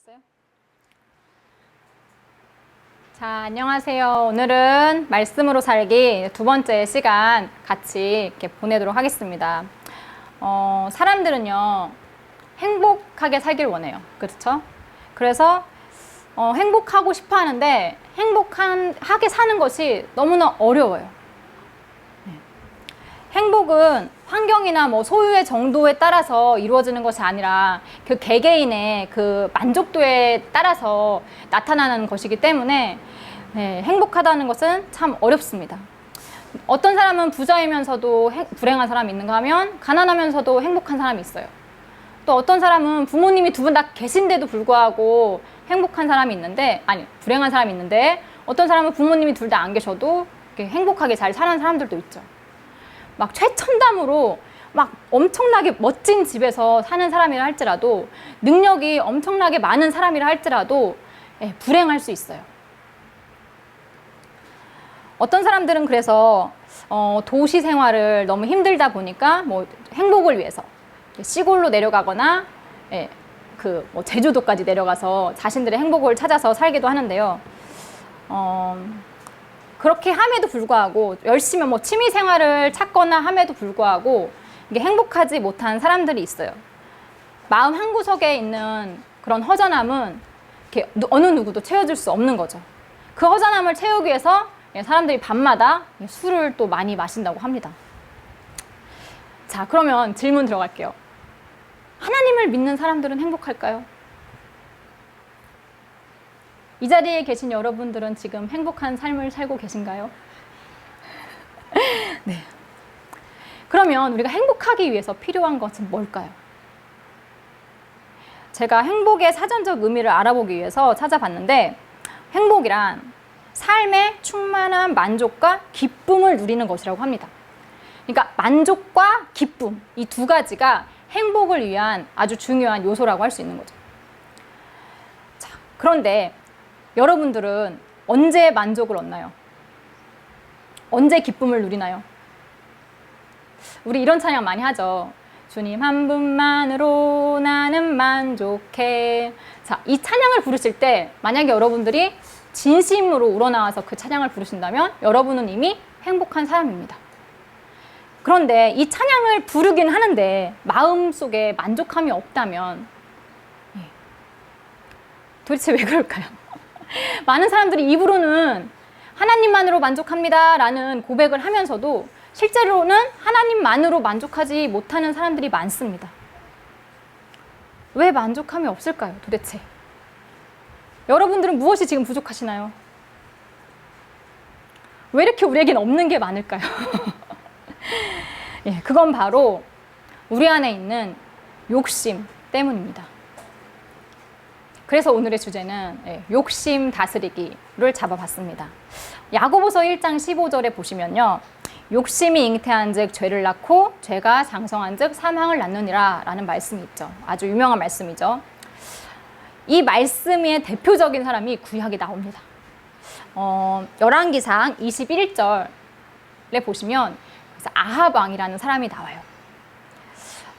됐어요? 자, 안녕하세요. 오늘은 말씀으로 살기 두 번째 시간 같이 이렇게 보내도록 하겠습니다. 사람들은요, 행복하게 살길 원해요. 그렇죠? 그래서 행복하고 싶어 하는데 행복하게 사는 것이 너무나 어려워요. 행복은 환경이나 뭐 소유의 정도에 따라서 이루어지는 것이 아니라 그 개개인의 그 만족도에 따라서 나타나는 것이기 때문에 행복하다는 것은 참 어렵습니다. 어떤 사람은 부자이면서도 불행한 사람이 있는가 하면 가난하면서도 행복한 사람이 있어요. 또 어떤 사람은 부모님이 두 분 다 계신데도 불구하고 행복한 사람이 있는데, 아니 불행한 사람이 있는데, 어떤 사람은 부모님이 둘 다 안 계셔도 행복하게 잘 사는 사람들도 있죠. 막 최첨단으로 막 엄청나게 멋진 집에서 사는 사람이라 할지라도, 능력이 엄청나게 많은 사람이라 할지라도 불행할 수 있어요. 어떤 사람들은 그래서 도시 생활을 너무 힘들다 보니까 뭐 행복을 위해서 시골로 내려가거나 뭐 제주도까지 내려가서 자신들의 행복을 찾아서 살기도 하는데요. 그렇게 함에도 불구하고 열심히 뭐 취미 생활을 찾거나 함에도 불구하고 이게 행복하지 못한 사람들이 있어요. 마음 한구석에 있는 그런 허전함은 이렇게 어느 누구도 채워줄 수 없는 거죠. 그 허전함을 채우기 위해서 사람들이 밤마다 술을 또 많이 마신다고 합니다. 자, 그러면 질문 들어갈게요. 하나님을 믿는 사람들은 행복할까요? 이 자리에 계신 여러분들은 지금 행복한 삶을 살고 계신가요? 네. 그러면 우리가 행복하기 위해서 필요한 것은 뭘까요? 제가 행복의 사전적 의미를 알아보기 위해서 찾아봤는데, 행복이란 삶의 충만한 만족과 기쁨을 누리는 것이라고 합니다. 그러니까 만족과 기쁨, 이 두 가지가 행복을 위한 아주 중요한 요소라고 할 수 있는 거죠. 자, 그런데 여러분들은 언제 만족을 얻나요? 언제 기쁨을 누리나요? 우리 이런 찬양 많이 하죠. 주님 한 분만으로 나는 만족해. 자, 이 찬양을 부르실 때 만약에 여러분들이 진심으로 우러나와서 그 찬양을 부르신다면 여러분은 이미 행복한 사람입니다. 그런데 이 찬양을 부르긴 하는데 마음속에 만족함이 없다면 도대체 왜 그럴까요? 많은 사람들이 입으로는 하나님만으로 만족합니다 라는 고백을 하면서도 실제로는 하나님만으로 만족하지 못하는 사람들이 많습니다. 왜 만족함이 없을까요, 도대체? 여러분들은 무엇이 지금 부족하시나요? 왜 이렇게 우리에겐 없는 게 많을까요? 그건 바로 우리 안에 있는 욕심 때문입니다. 그래서 오늘의 주제는 욕심 다스리기를 잡아봤습니다. 야고보서 1장 15절에 보시면요. 욕심이 잉태한 즉 죄를 낳고 죄가 장성한 즉 사망을 낳느니라 라는 말씀이 있죠. 아주 유명한 말씀이죠. 이 말씀의 대표적인 사람이 구약에 나옵니다. 열왕기상 21절에 보시면 아합 왕이라는 사람이 나와요.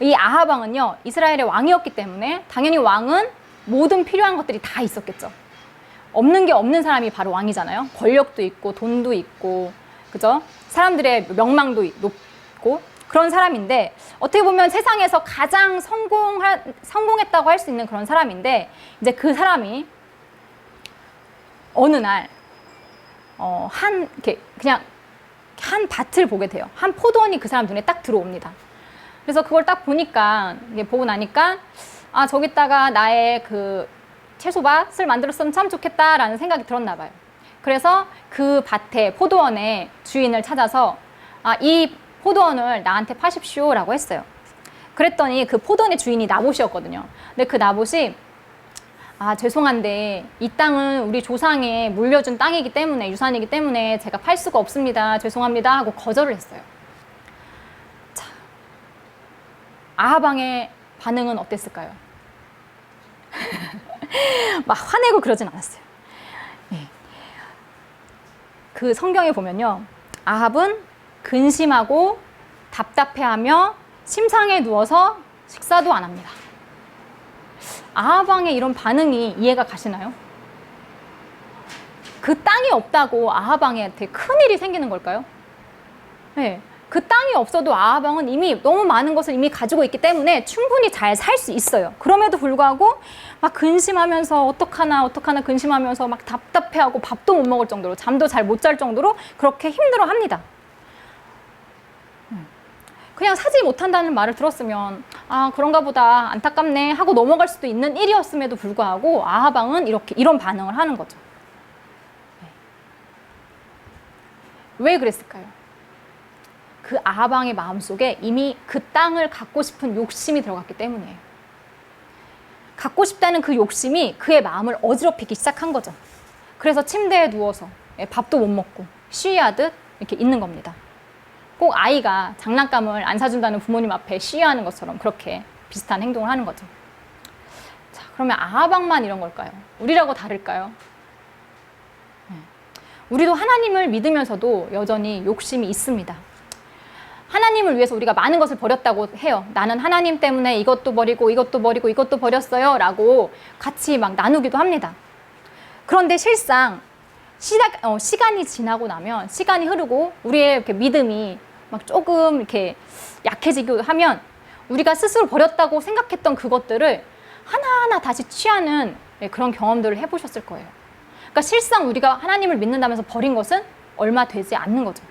이 아합 왕은요, 이스라엘의 왕이었기 때문에 당연히 왕은 모든 필요한 것들이 다 있었겠죠. 없는 게 없는 사람이 바로 왕이잖아요. 권력도 있고 돈도 있고, 그죠? 사람들의 명망도 높고 그런 사람인데, 어떻게 보면 세상에서 가장 성공했다고 할 수 있는 그런 사람인데, 이제 그 사람이 어느 날 그냥 한 밭을 보게 돼요. 한 포도원이 그 사람 눈에 딱 들어옵니다. 그래서 그걸 딱 보고 나니까 아, 저기다가 나의 그 채소밭을 만들었으면 참 좋겠다라는 생각이 들었나 봐요. 그래서 그 밭에 포도원의 주인을 찾아서 이 포도원을 나한테 파십시오라고 했어요. 그랬더니 그 포도원의 주인이 나봇이었거든요. 근데 그 나봇이 죄송한데 이 땅은 우리 조상이 물려준 땅이기 때문에, 유산이기 때문에 제가 팔 수가 없습니다. 죄송합니다 하고 거절을 했어요. 자, 아합 왕의 반응은 어땠을까요? 막 화내고 그러진 않았어요. 그 성경에 보면요, 아합은 근심하고 답답해하며 침상에 누워서 식사도 안 합니다. 아하방의 이런 반응이 이해가 가시나요? 그 땅이 없다고 아하방에 되게 큰일이 생기는 걸까요? 네. 그 땅이 없어도 아하방은 이미 너무 많은 것을 이미 가지고 있기 때문에 충분히 잘 살 수 있어요. 그럼에도 불구하고 막 근심하면서 어떡하나 근심하면서 막 답답해하고 밥도 못 먹을 정도로 잠도 잘 못 잘 정도로 그렇게 힘들어합니다. 그냥 사지 못한다는 말을 들었으면 아 그런가 보다 안타깝네 하고 넘어갈 수도 있는 일이었음에도 불구하고 아하방은 이런 반응을 하는 거죠. 왜 그랬을까요? 그 아하방의 마음속에 이미 그 땅을 갖고 싶은 욕심이 들어갔기 때문이에요. 갖고 싶다는 그 욕심이 그의 마음을 어지럽히기 시작한 거죠. 그래서 침대에 누워서 밥도 못 먹고 쉬하듯 이렇게 있는 겁니다. 꼭 아이가 장난감을 안 사준다는 부모님 앞에 쉬하는 것처럼 그렇게 비슷한 행동을 하는 거죠. 자, 그러면 아하방만 이런 걸까요? 우리라고 다를까요? 우리도 하나님을 믿으면서도 여전히 욕심이 있습니다. 하나님을 위해서 우리가 많은 것을 버렸다고 해요. 나는 하나님 때문에 이것도 버리고 이것도 버리고 이것도 버렸어요 라고 같이 막 나누기도 합니다. 그런데 실상 시간이 지나고 나면 시간이 흐르고 우리의 이렇게 믿음이 막 조금 이렇게 약해지고 하면 우리가 스스로 버렸다고 생각했던 그것들을 하나하나 다시 취하는 그런 경험들을 해보셨을 거예요. 그러니까 실상 우리가 하나님을 믿는다면서 버린 것은 얼마 되지 않는 거죠.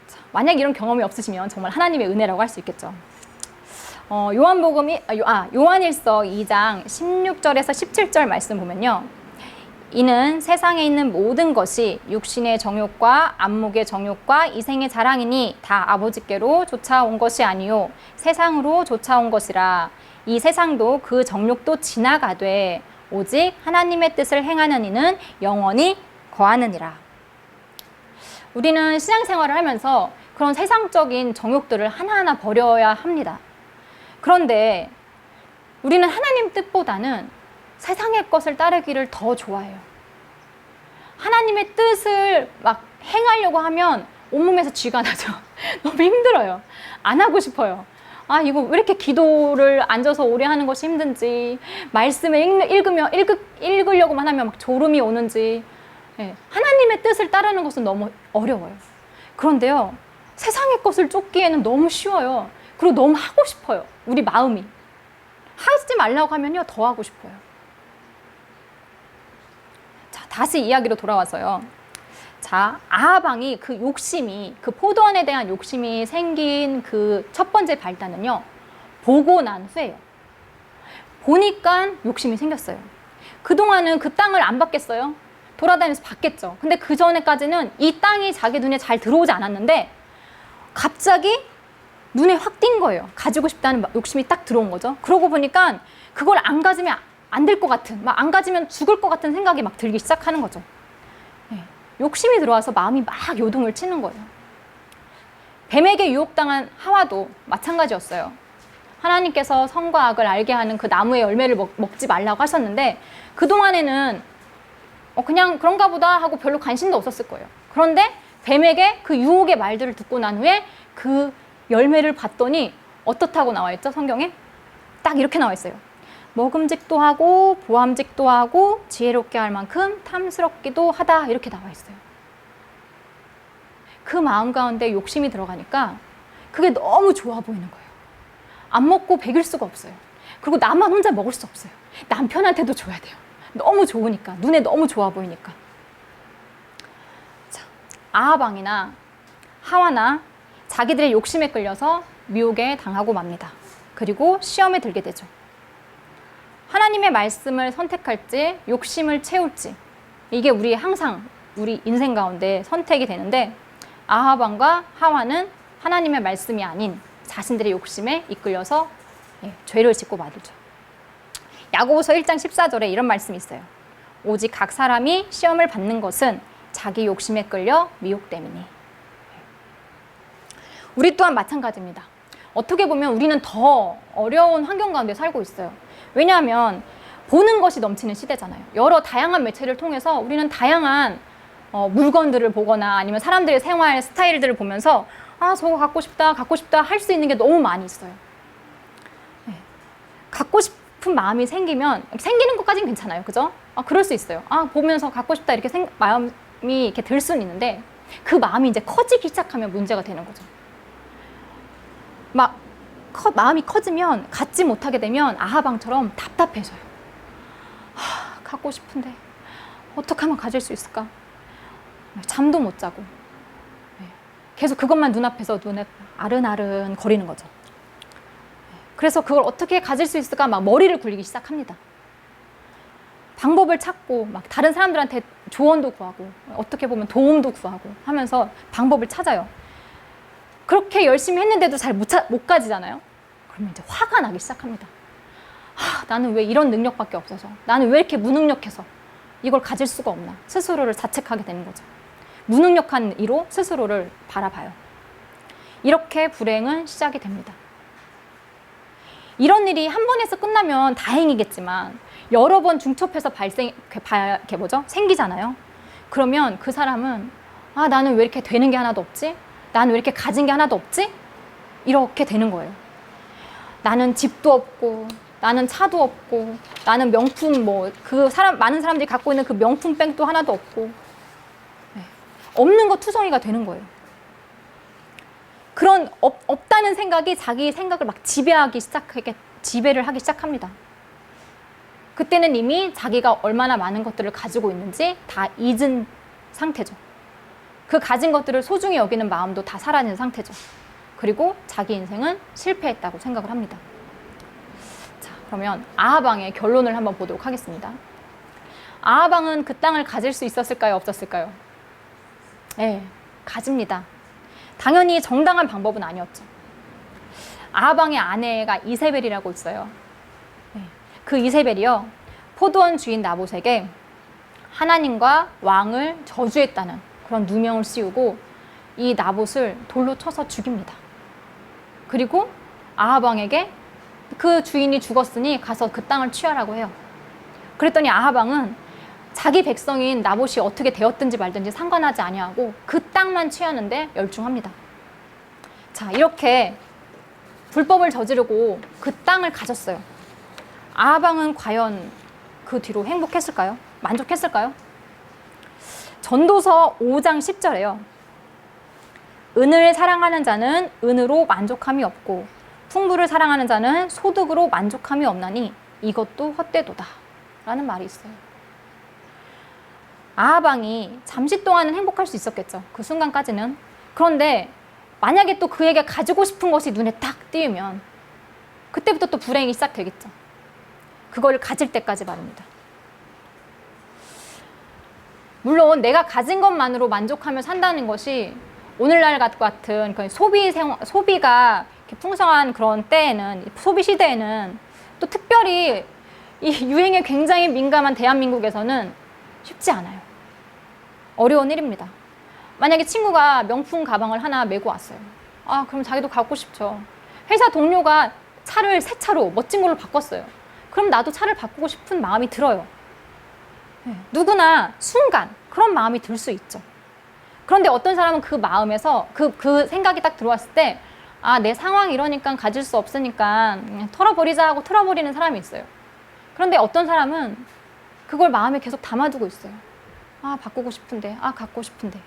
자, 만약 이런 경험이 없으시면 정말 하나님의 은혜라고 할 수 있겠죠. 요한일서 2장 16절에서 17절 말씀 보면요. 이는 세상에 있는 모든 것이 육신의 정욕과 안목의 정욕과 이생의 자랑이니 다 아버지께로 쫓아온 것이 아니요 세상으로 쫓아온 것이라. 이 세상도 그 정욕도 지나가되 오직 하나님의 뜻을 행하는 이는 영원히 거하느니라. 우리는 신앙생활을 하면서 그런 세상적인 정욕들을 하나하나 버려야 합니다. 그런데 우리는 하나님 뜻보다는 세상의 것을 따르기를 더 좋아해요. 하나님의 뜻을 막 행하려고 하면 온몸에서 쥐가 나죠. 너무 힘들어요. 안 하고 싶어요. 아, 이거 왜 이렇게 기도를 앉아서 오래 하는 것이 힘든지, 말씀을 읽으려고만 하면 막 졸음이 오는지, 하나님의 뜻을 따르는 것은 너무 어려워요. 그런데요, 세상의 것을 쫓기에는 너무 쉬워요. 그리고 너무 하고 싶어요. 우리 마음이. 하지 말라고 하면요, 더 하고 싶어요. 자, 다시 이야기로 돌아와서요. 자, 아하방이 그 욕심이, 그 포도원에 대한 욕심이 생긴 그 첫 번째 발단은요, 보고 난 후에요. 보니까 욕심이 생겼어요. 그동안은 그 땅을 안 봤겠어요? 돌아다니면서 봤겠죠. 근데 그 전에까지는 이 땅이 자기 눈에 잘 들어오지 않았는데 갑자기 눈에 확 띈 거예요. 가지고 싶다는 욕심이 딱 들어온 거죠. 그러고 보니까 그걸 안 가지면 안 될 것 같은, 막 안 가지면 죽을 것 같은 생각이 막 들기 시작하는 거죠. 욕심이 들어와서 마음이 막 요동을 치는 거예요. 뱀에게 유혹당한 하와도 마찬가지였어요. 하나님께서 선과 악을 알게 하는 그 나무의 열매를 먹지 말라고 하셨는데 그동안에는 그냥 그런가 보다 하고 별로 관심도 없었을 거예요. 그런데 뱀에게 그 유혹의 말들을 듣고 난 후에 그 열매를 봤더니 어떻다고 나와 있죠? 성경에? 딱 이렇게 나와 있어요. 먹음직도 하고 보암직도 하고 지혜롭게 할 만큼 탐스럽기도 하다, 이렇게 나와 있어요. 그 마음 가운데 욕심이 들어가니까 그게 너무 좋아 보이는 거예요. 안 먹고 배길 수가 없어요. 그리고 나만 혼자 먹을 수 없어요. 남편한테도 줘야 돼요. 너무 좋으니까, 눈에 너무 좋아 보이니까. 자, 아하방이나 하와나 자기들의 욕심에 끌려서 미혹에 당하고 맙니다. 그리고 시험에 들게 되죠. 하나님의 말씀을 선택할지 욕심을 채울지, 이게 항상 우리 인생 가운데 선택이 되는데 아하방과 하와는 하나님의 말씀이 아닌 자신들의 욕심에 이끌려서 죄를 짓고 마들죠. 야고보서 1장 14절에 이런 말씀이 있어요. 오직 각 사람이 시험을 받는 것은 자기 욕심에 끌려 미혹됨이니. 우리 또한 마찬가지입니다. 어떻게 보면 우리는 더 어려운 환경 가운데 살고 있어요. 왜냐하면 보는 것이 넘치는 시대잖아요. 여러 다양한 매체를 통해서 우리는 다양한 물건들을 보거나 아니면 사람들의 생활 스타일들을 보면서 아, 저거 갖고 싶다 할 수 있는 게 너무 많이 있어요. 싶은 마음이 생기는 것까지는 괜찮아요. 그죠? 그럴 수 있어요. 보면서 갖고 싶다 이렇게 마음이 이렇게 들 수는 있는데 그 마음이 이제 커지기 시작하면 문제가 되는 거죠. 마음이 커지면 갖지 못하게 되면 아하방처럼 답답해져요. 갖고 싶은데 어떻게 하면 가질 수 있을까? 잠도 못 자고 계속 그것만 눈에 아른아른 거리는 거죠. 그래서 그걸 어떻게 가질 수 있을까 막 머리를 굴리기 시작합니다. 방법을 찾고 막 다른 사람들한테 조언도 구하고 어떻게 보면 도움도 구하고 하면서 방법을 찾아요. 그렇게 열심히 했는데도 잘 못 가지잖아요. 그러면 이제 화가 나기 시작합니다. 나는 왜 이런 능력밖에 없어서, 나는 왜 이렇게 무능력해서 이걸 가질 수가 없나, 스스로를 자책하게 되는 거죠. 무능력한 이로 스스로를 바라봐요. 이렇게 불행은 시작이 됩니다. 이런 일이 한 번에서 끝나면 다행이겠지만 여러 번 중첩해서 생기잖아요. 그러면 그 사람은 나는 왜 이렇게 되는 게 하나도 없지? 나는 왜 이렇게 가진 게 하나도 없지? 이렇게 되는 거예요. 나는 집도 없고, 나는 차도 없고, 나는 명품 많은 사람들이 갖고 있는 그 명품 백도 하나도 없고, 없는 거 투성이가 되는 거예요. 그런 없다는 생각이 자기 생각을 막 지배를 하기 시작합니다. 그때는 이미 자기가 얼마나 많은 것들을 가지고 있는지 다 잊은 상태죠. 그 가진 것들을 소중히 여기는 마음도 다 사라진 상태죠. 그리고 자기 인생은 실패했다고 생각을 합니다. 자, 그러면 아하방의 결론을 한번 보도록 하겠습니다. 아하방은 그 땅을 가질 수 있었을까요? 없었을까요? 네, 가집니다. 당연히 정당한 방법은 아니었죠. 아하방의 아내가 이세벨이라고 있어요. 그 이세벨이요, 포도원 주인 나봇에게 하나님과 왕을 저주했다는 그런 누명을 씌우고 이 나봇을 돌로 쳐서 죽입니다. 그리고 아하방에게 그 주인이 죽었으니 가서 그 땅을 취하라고 해요. 그랬더니 아하방은 자기 백성인 나봇이 어떻게 되었든지 말든지 상관하지 아니하고 그 땅만 취하는데 열중합니다. 자, 이렇게 불법을 저지르고 그 땅을 가졌어요. 아하방은 과연 그 뒤로 행복했을까요? 만족했을까요? 전도서 5장 10절에요. 은을 사랑하는 자는 은으로 만족함이 없고 풍부를 사랑하는 자는 소득으로 만족함이 없나니 이것도 헛되도다 라는 말이 있어요. 아하방이 잠시 동안은 행복할 수 있었겠죠. 그 순간까지는. 그런데 만약에 또 그에게 가지고 싶은 것이 눈에 딱 띄우면 그때부터 또 불행이 시작되겠죠. 그걸 가질 때까지 말입니다. 물론 내가 가진 것만으로 만족하며 산다는 것이 오늘날 같은 소비가 이렇게 풍성한 그런 때에는, 소비 시대에는 또 특별히 이 유행에 굉장히 민감한 대한민국에서는 쉽지 않아요. 어려운 일입니다. 만약에 친구가 명품 가방을 하나 메고 왔어요. 그럼 자기도 갖고 싶죠. 회사 동료가 차를 새 차로 멋진 걸로 바꿨어요. 그럼 나도 차를 바꾸고 싶은 마음이 들어요. 누구나 순간 그런 마음이 들 수 있죠. 그런데 어떤 사람은 그 마음에서 그 생각이 딱 들어왔을 때 내 상황이 이러니까 가질 수 없으니까 털어버리자 하고 털어버리는 사람이 있어요. 그런데 어떤 사람은 그걸 마음에 계속 담아두고 있어요. 바꾸고 싶은데, 갖고 싶은데.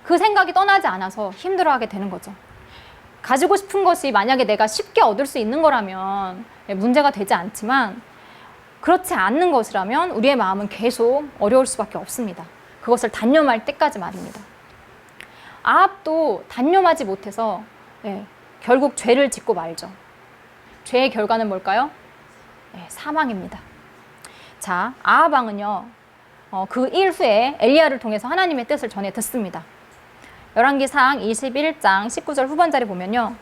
그 생각이 떠나지 않아서 힘들어하게 되는 거죠. 가지고 싶은 것이 만약에 내가 쉽게 얻을 수 있는 거라면 문제가 되지 않지만 그렇지 않는 것이라면 우리의 마음은 계속 어려울 수밖에 없습니다. 그것을 단념할 때까지 말입니다. 아합도 단념하지 못해서 결국 죄를 짓고 말죠. 죄의 결과는 뭘까요? 사망입니다. 자, 아합 왕은요, 그 일 후에 엘리야를 통해서 하나님의 뜻을 전해 듣습니다. 열왕기상 21장 19절 후반절에 보면요,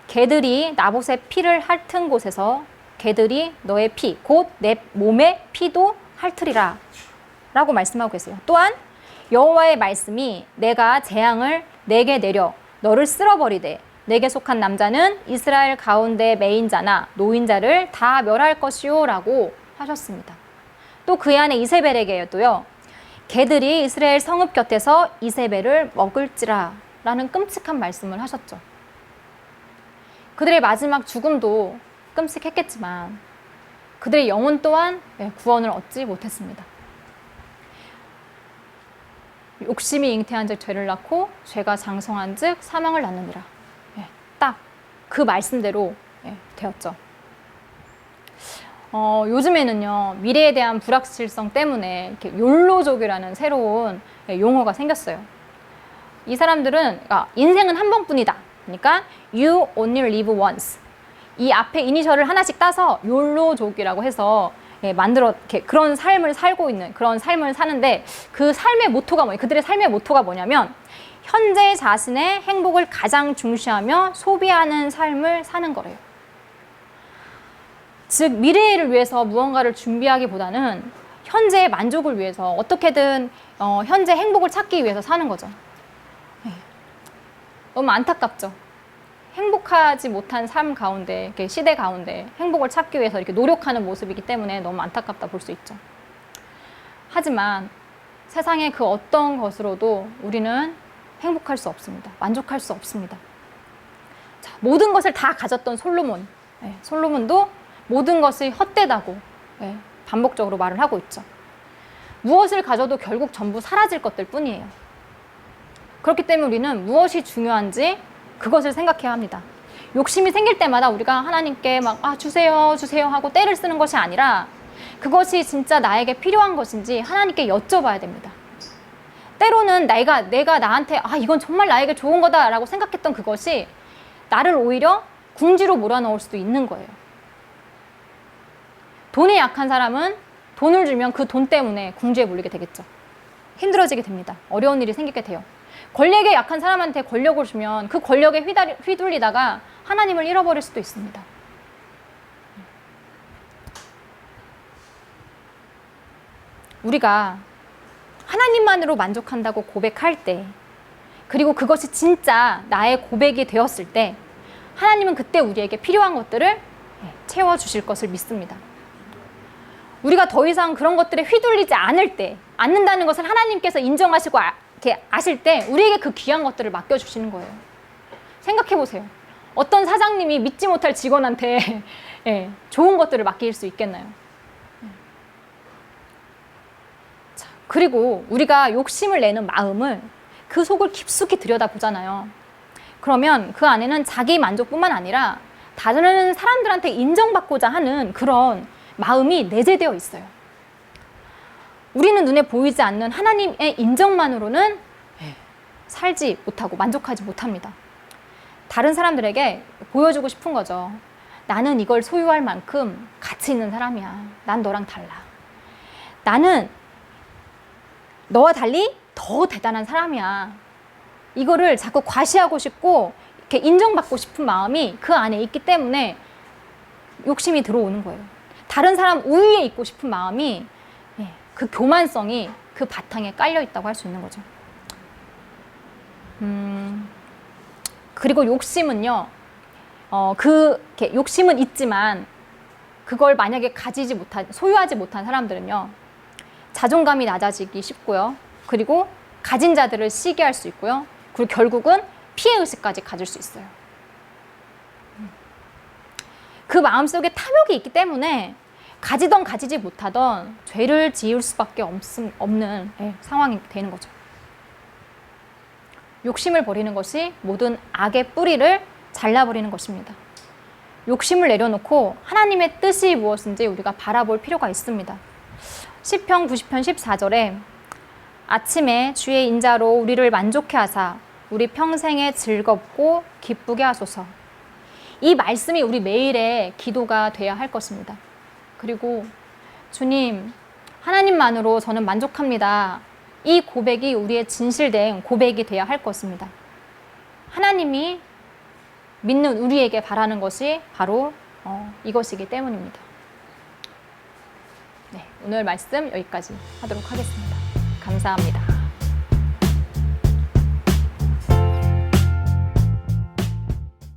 개들이 나봇의 피를 핥은 곳에서 개들이 너의 피, 곧 내 몸의 피도 핥으리라 라고 말씀하고 계세요. 또한 여호와의 말씀이 내가 재앙을 내게 내려 너를 쓸어버리되 내게 속한 남자는 이스라엘 가운데 매인자나 노인자를 다 멸할 것이요 라고 하셨습니다. 또 그의 아내 이세벨에게도요, 개들이 이스라엘 성읍 곁에서 이세벨을 먹을지라 라는 끔찍한 말씀을 하셨죠. 그들의 마지막 죽음도 끔찍했겠지만 그들의 영혼 또한 구원을 얻지 못했습니다. 욕심이 잉태한 즉 죄를 낳고 죄가 장성한 즉 사망을 낳느니라. 딱 그 말씀대로 되었죠. 요즘에는요, 미래에 대한 불확실성 때문에 이렇게 욜로족이라는 새로운 용어가 생겼어요. 이 사람들은 인생은 한 번뿐이다. 그러니까 you only live once. 이 앞에 이니셜을 하나씩 따서 욜로족이라고 해서 이렇게 그런 삶을 살고 있는 그런 삶을 사는데 그 삶의 모토가 그들의 삶의 모토가 뭐냐면 현재 자신의 행복을 가장 중시하며 소비하는 삶을 사는 거래요. 즉 미래를 위해서 무언가를 준비하기보다는 현재의 만족을 위해서 어떻게든 현재 행복을 찾기 위해서 사는 거죠. 너무 안타깝죠. 행복하지 못한 삶 가운데, 이렇게 시대 가운데 행복을 찾기 위해서 이렇게 노력하는 모습이기 때문에 너무 안타깝다 볼 수 있죠. 하지만 세상의 그 어떤 것으로도 우리는 행복할 수 없습니다. 만족할 수 없습니다. 자, 모든 것을 다 가졌던 솔로몬. 솔로몬도 모든 것이 헛되다고 반복적으로 말을 하고 있죠. 무엇을 가져도 결국 전부 사라질 것들 뿐이에요. 그렇기 때문에 우리는 무엇이 중요한지 그것을 생각해야 합니다. 욕심이 생길 때마다 우리가 하나님께 주세요, 주세요 하고 떼를 쓰는 것이 아니라 그것이 진짜 나에게 필요한 것인지 하나님께 여쭤봐야 됩니다. 때로는 내가 나한테 이건 정말 나에게 좋은 거다라고 생각했던 그것이 나를 오히려 궁지로 몰아넣을 수도 있는 거예요. 돈에 약한 사람은 돈을 주면 그 돈 때문에 궁지에 몰리게 되겠죠. 힘들어지게 됩니다. 어려운 일이 생기게 돼요. 권력에 약한 사람한테 권력을 주면 그 권력에 휘둘리다가 하나님을 잃어버릴 수도 있습니다. 우리가 하나님만으로 만족한다고 고백할 때, 그리고 그것이 진짜 나의 고백이 되었을 때 하나님은 그때 우리에게 필요한 것들을 채워주실 것을 믿습니다. 우리가 더 이상 그런 것들에 휘둘리지 않는다는 것을 하나님께서 인정하시고 이렇게 아실 때 우리에게 그 귀한 것들을 맡겨주시는 거예요. 생각해보세요. 어떤 사장님이 믿지 못할 직원한테 좋은 것들을 맡길 수 있겠나요? 자, 그리고 우리가 욕심을 내는 마음을 그 속을 깊숙이 들여다보잖아요. 그러면 그 안에는 자기 만족뿐만 아니라 다른 사람들한테 인정받고자 하는 그런 마음이 내재되어 있어요. 우리는 눈에 보이지 않는 하나님의 인정만으로는 살지 못하고 만족하지 못합니다. 다른 사람들에게 보여주고 싶은 거죠. 나는 이걸 소유할 만큼 가치 있는 사람이야. 난 너랑 달라. 나는 너와 달리 더 대단한 사람이야. 이거를 자꾸 과시하고 싶고 이렇게 인정받고 싶은 마음이 그 안에 있기 때문에 욕심이 들어오는 거예요. 다른 사람 우위에 있고 싶은 마음이 그 교만성이 그 바탕에 깔려 있다고 할 수 있는 거죠. 그리고 욕심은요, 욕심은 있지만 그걸 만약에 소유하지 못한 사람들은요, 자존감이 낮아지기 쉽고요. 그리고 가진 자들을 시기할 수 있고요. 그리고 결국은 피해의식까지 가질 수 있어요. 그 마음속에 탐욕이 있기 때문에 가지던 가지지 못하던 죄를 지을 수밖에 없는 상황이 되는 거죠. 욕심을 버리는 것이 모든 악의 뿌리를 잘라버리는 것입니다. 욕심을 내려놓고 하나님의 뜻이 무엇인지 우리가 바라볼 필요가 있습니다. 시편 90편 14절에 아침에 주의 인자로 우리를 만족해 하사 우리 평생에 즐겁고 기쁘게 하소서. 이 말씀이 우리 매일의 기도가 되어야 할 것입니다. 그리고 주님, 하나님만으로 저는 만족합니다. 이 고백이 우리의 진실된 고백이 되어야 할 것입니다. 하나님이 믿는 우리에게 바라는 것이 바로 이것이기 때문입니다. 네, 오늘 말씀 여기까지 하도록 하겠습니다. 감사합니다.